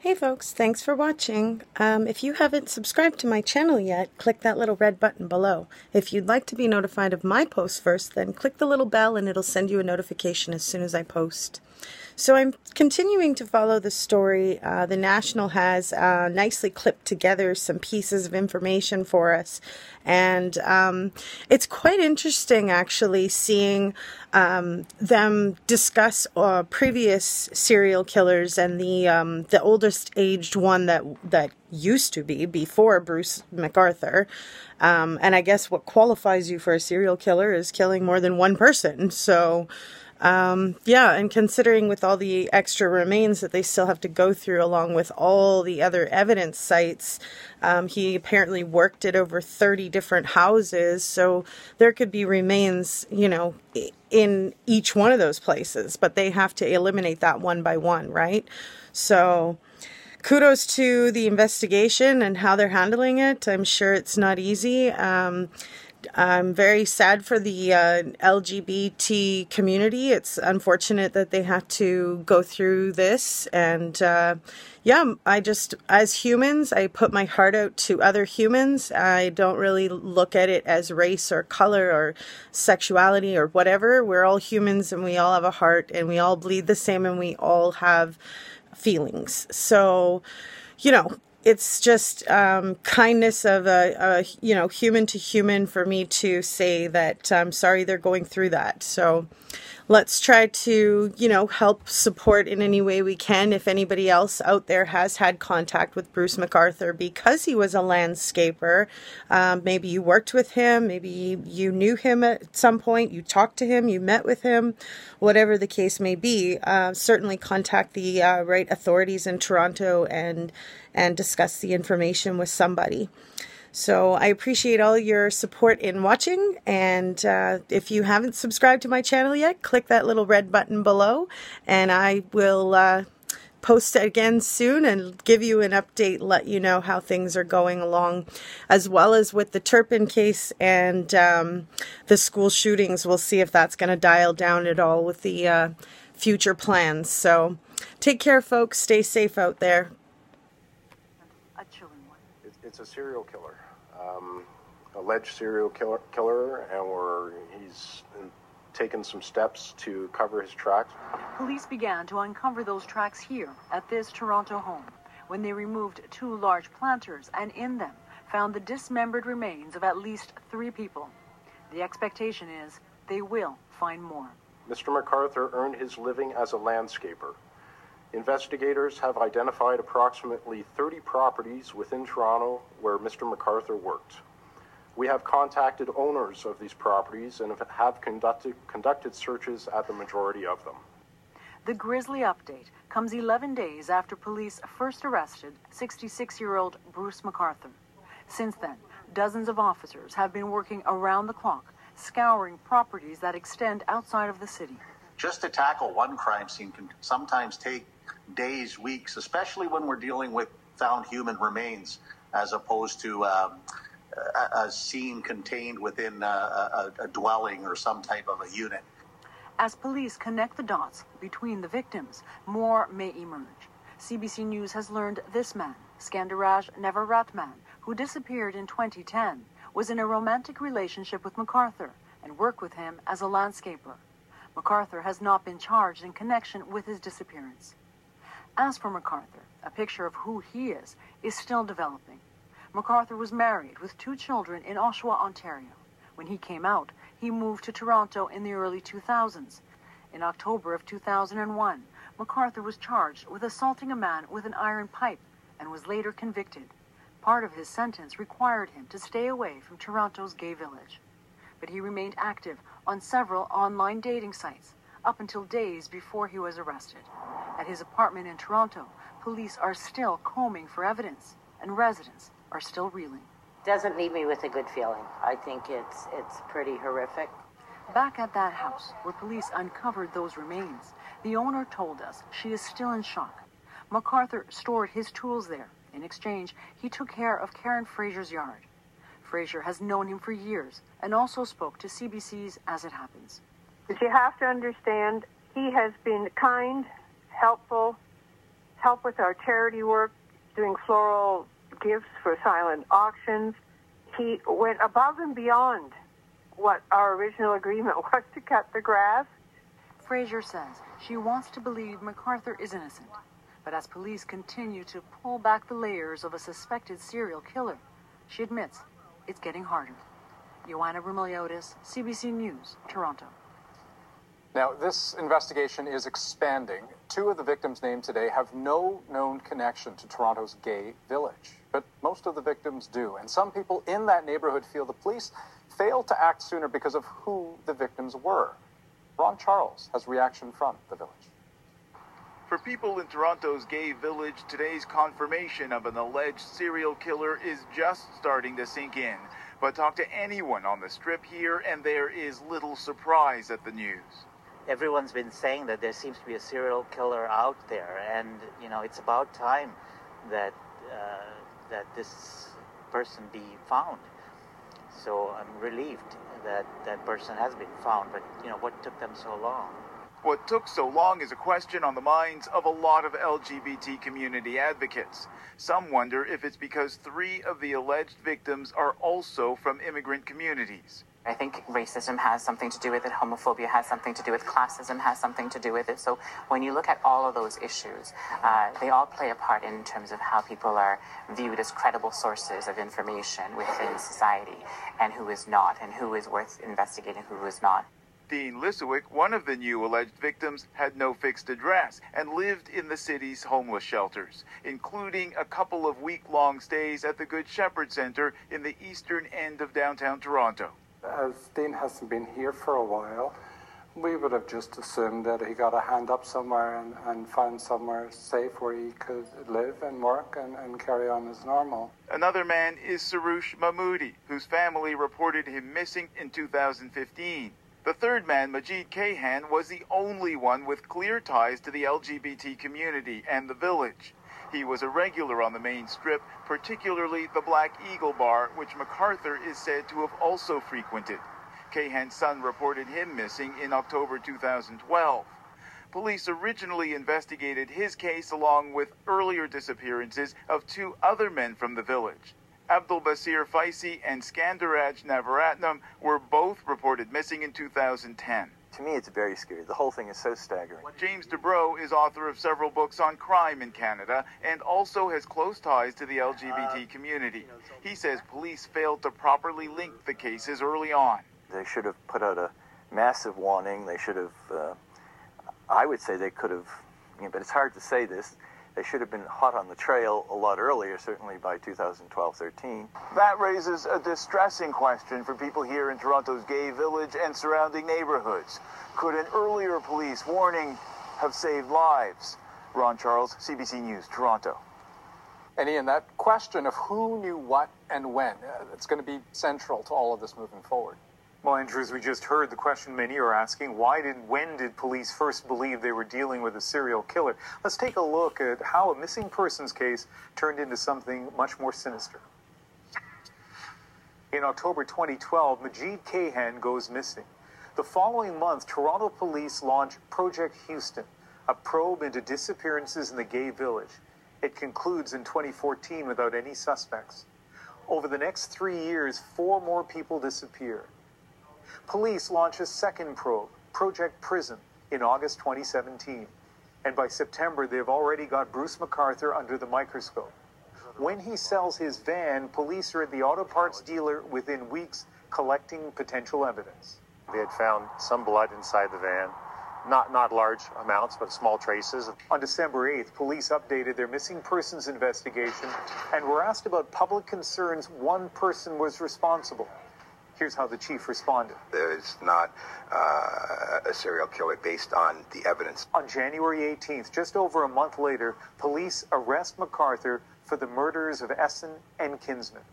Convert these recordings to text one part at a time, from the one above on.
Hey folks, thanks for watching. If you haven't subscribed to my channel yet, click that little red button below. If you'd like to be notified of my posts first, then click the little bell and it'll send you a notification as soon as I post. So I'm continuing to follow the story. The National has nicely clipped together some pieces of information for us, and it's quite interesting actually seeing them discuss previous serial killers and the oldest aged one that used to be before Bruce McArthur. And I guess what qualifies you for a serial killer is killing more than one person. So yeah, and considering with all the extra remains that they still have to go through along with all the other evidence sites, he apparently worked at over 30 different houses, so there could be remains, you know, in each one of those places, but they have to eliminate that one by one, right? So kudos to the investigation and how they're handling it. I'm sure it's not easy. I'm very sad for the LGBT community. It's unfortunate that they have to go through this. And yeah, as humans, I put my heart out to other humans. I don't really look at it as race or color or sexuality or whatever. We're all humans and we all have a heart and we all bleed the same and we all have feelings. So, you know, it's just kindness of a human to human for me to say that I'm sorry they're going through that. So let's try to, help support in any way we can. If anybody else out there has had contact with Bruce McArthur because he was a landscaper, maybe you worked with him, maybe you knew him at some point, you talked to him, you met with him, whatever the case may be, certainly contact the right authorities in Toronto and discuss the information with somebody. So I appreciate all your support in watching, and if you haven't subscribed to my channel yet, click that little red button below, and I will post again soon and give you an update, let you know how things are going along, as well as with the Turpin case and the school shootings. We'll see if that's going to dial down at all with the future plans. So take care, folks. Stay safe out there. It's a serial killer, alleged serial killer, and he's taken some steps to cover his tracks. Police began to uncover those tracks here at this Toronto home when they removed 2 large planters and in them found the dismembered remains of at least 3 people. The expectation is they will find more. Mr. McArthur earned his living as a landscaper. Investigators have identified approximately 30 properties within Toronto where Mr. McArthur worked. We have contacted owners of these properties and have conducted searches at the majority of them. The grisly update comes 11 days after police first arrested 66-year-old Bruce McArthur. Since then, dozens of officers have been working around the clock, scouring properties that extend outside of the city. Just to tackle one crime scene can sometimes take days, weeks, especially when we're dealing with found human remains as opposed to a scene contained within a dwelling or some type of a unit. As police connect the dots between the victims, more may emerge. CBC News has learned this man, Skandaraj Nevaratman, who disappeared in 2010, was in a romantic relationship with McArthur and worked with him as a landscaper. McArthur has not been charged in connection with his disappearance. As for McArthur, a picture of who he is still developing. McArthur was married with 2 children in Oshawa, Ontario. When he came out, he moved to Toronto in the early 2000s. In October of 2001, McArthur was charged with assaulting a man with an iron pipe and was later convicted. Part of his sentence required him to stay away from Toronto's gay village. But he remained active on several online dating sites up until days before he was arrested. At his apartment in Toronto, police are still combing for evidence, and residents are still reeling. Doesn't leave me with a good feeling. I think it's pretty horrific. Back at that house where police uncovered those remains, the owner told us she is still in shock. McArthur stored his tools there. In exchange, he took care of Karen Fraser's yard. Fraser has known him for years and also spoke to CBC's As It Happens. But you have to understand, he has been kind, helpful, help with our charity work, doing floral gifts for silent auctions. He went above and beyond what our original agreement was to cut the grass. Fraser says she wants to believe McArthur is innocent, but as police continue to pull back the layers of a suspected serial killer, she admits it's getting harder. Joanna Rumiliotis, CBC News, Toronto. Now, this investigation is expanding. 2 of the victims named today have no known connection to Toronto's gay village, but most of the victims do. And some people in that neighborhood feel the police failed to act sooner because of who the victims were. Ron Charles has reaction from the village. For people in Toronto's gay village, today's confirmation of an alleged serial killer is just starting to sink in. But talk to anyone on the strip here, and there is little surprise at the news. Everyone's been saying that there seems to be a serial killer out there, and it's about time that that this person be found. So I'm relieved that that person has been found, but what took them so long? What took so long is a question on the minds of a lot of LGBT community advocates. Some wonder if it's because 3 of the alleged victims are also from immigrant communities. I think racism has something to do with it, homophobia has something to do with it, classism has something to do with it. So when you look at all of those issues, they all play a part in terms of how people are viewed as credible sources of information within society, and who is not, and who is worth investigating, who is not. Dean Lissowick, one of the new alleged victims, had no fixed address and lived in the city's homeless shelters, including a couple of week-long stays at the Good Shepherd Centre in the eastern end of downtown Toronto. As Dean hasn't been here for a while, we would have just assumed that he got a hand up somewhere and found somewhere safe where he could live and work and carry on as normal. Another man is Sarush Mahmoodi, whose family reported him missing in 2015. The third man, Majid Kahan, was the only one with clear ties to the LGBT community and the village. He was a regular on the main strip, particularly the Black Eagle Bar, which McArthur is said to have also frequented. Kahan's son reported him missing in October 2012. Police originally investigated his case along with earlier disappearances of 2 other men from the village. Abdul Basir Faisi and Skandaraj Navaratnam were both reported missing in 2010. To me, it's very scary. The whole thing is so staggering. James Dubrow is author of several books on crime in Canada and also has close ties to the LGBT community. He says police failed to properly link the cases early on. They should have put out a massive warning. They should have, I would say they could have, but it's hard to say this, they should have been hot on the trail a lot earlier, certainly by 2012-13. That raises a distressing question for people here in Toronto's gay village and surrounding neighborhoods. Could an earlier police warning have saved lives? Ron Charles, CBC News, Toronto. And Ian, that question of who knew what and when, it's going to be central to all of this moving forward. Well, Andrew, as we just heard, the question many are asking, when did police first believe they were dealing with a serial killer? Let's take a look at how a missing persons case turned into something much more sinister. In October 2012, Majid Kahan goes missing. The following month, Toronto police launched Project Houston, a probe into disappearances in the gay village. It concludes in 2014 without any suspects. Over the next 3 years, 4 more people disappear. Police launch a second probe, Project Prism, in August 2017. And by September, they've already got Bruce McArthur under the microscope. When he sells his van, police are at the auto parts dealer within weeks collecting potential evidence. They had found some blood inside the van. Not large amounts, but small traces. On December 8th, police updated their missing persons investigation and were asked about public concerns one person was responsible. Here's how the chief responded. There's not a serial killer based on the evidence. On January 18th, just over a month later, police arrest McArthur for the murders of Essen and Kinsman.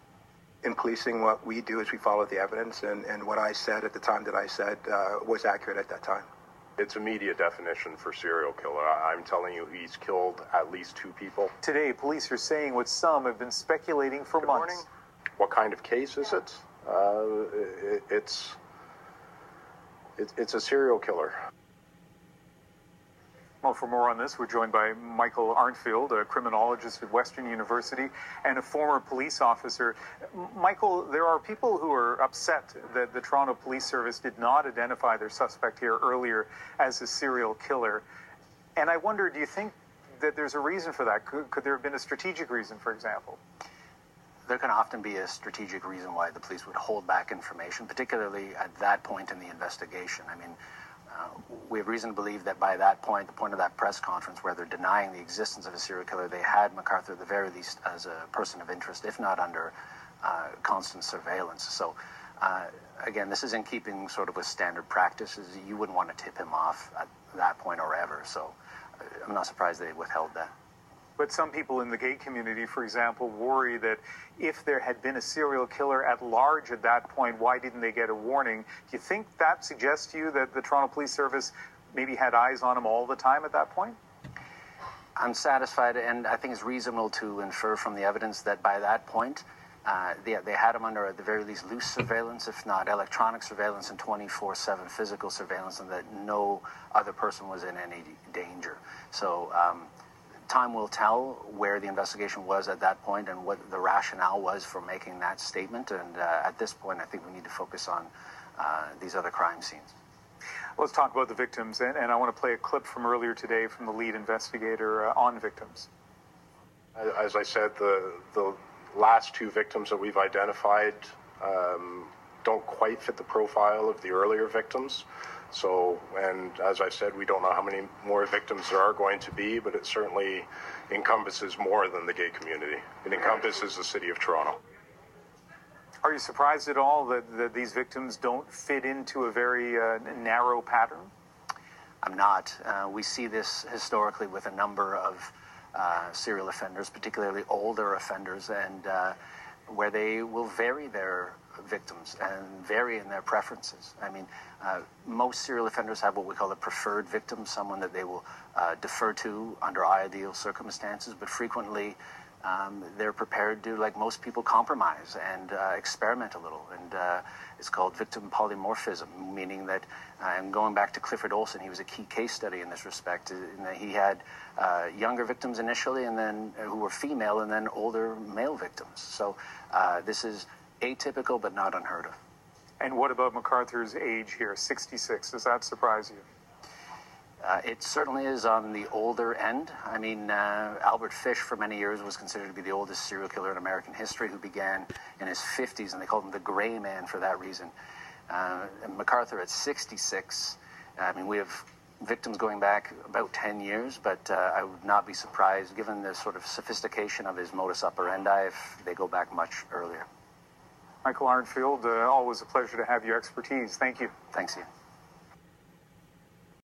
In policing, what we do is we follow the evidence, and what I said at the time that I said was accurate at that time. It's a media definition for serial killer. I'm telling you, he's killed at least 2 people. Today, police are saying what some have been speculating for months. Morning. What kind of case is it? It's a serial killer. Well, for more on this, we're joined by Michael Arnfield, a criminologist at Western University and a former police officer. Michael, there are people who are upset that the Toronto Police Service did not identify their suspect here earlier as a serial killer. And I wonder, do you think that there's a reason for that? Could there have been a strategic reason, for example? There can often be a strategic reason why the police would hold back information, particularly at that point in the investigation. I mean, we have reason to believe that by that point, the point of that press conference where they're denying the existence of a serial killer, they had McArthur at the very least as a person of interest, if not under constant surveillance. So, again, this is in keeping sort of with standard practices. You wouldn't want to tip him off at that point or ever. So I'm not surprised they withheld that. But some people in the gay community, for example, worry that if there had been a serial killer at large at that point, why didn't they get a warning? Do you think that suggests to you that the Toronto Police Service maybe had eyes on him all the time at that point? I'm satisfied, and I think it's reasonable to infer from the evidence that by that point, they had him under, at the very least, loose surveillance, if not electronic surveillance and 24/7 physical surveillance, and that no other person was in any danger. So time will tell where the investigation was at that point and what the rationale was for making that statement. And at this point, I think we need to focus on these other crime scenes. Let's talk about the victims, and I want to play a clip from earlier today from the lead investigator on victims. As I said, the last two victims that we've identified don't quite fit the profile of the earlier victims. So, and as I said, we don't know how many more victims there are going to be, but it certainly encompasses more than the gay community. It encompasses the city of Toronto. Are you surprised at all that these victims don't fit into a very narrow pattern? I'm not. We see this historically with a number of serial offenders, particularly older offenders, and where they will vary their victims and vary in their preferences. I mean, most serial offenders have what we call a preferred victim, someone that they will defer to under ideal circumstances, but frequently they're prepared to, like most people, compromise and experiment a little. And it's called victim polymorphism, meaning that, and going back to Clifford Olson, he was a key case study in this respect, in that he had younger victims initially, and then who were female, and then older male victims. So this is atypical, but not unheard of. And what about McArthur's age here, 66? Does that surprise you? It certainly is on the older end. I mean, Albert Fish for many years was considered to be the oldest serial killer in American history, who began in his 50s, and they called him the Gray Man for that reason. McArthur at 66, I mean, we have victims going back about 10 years, but I would not be surprised, given the sort of sophistication of his modus operandi, if they go back much earlier. Michael Arnfield, always a pleasure to have your expertise. Thank you. Thanks, Ian.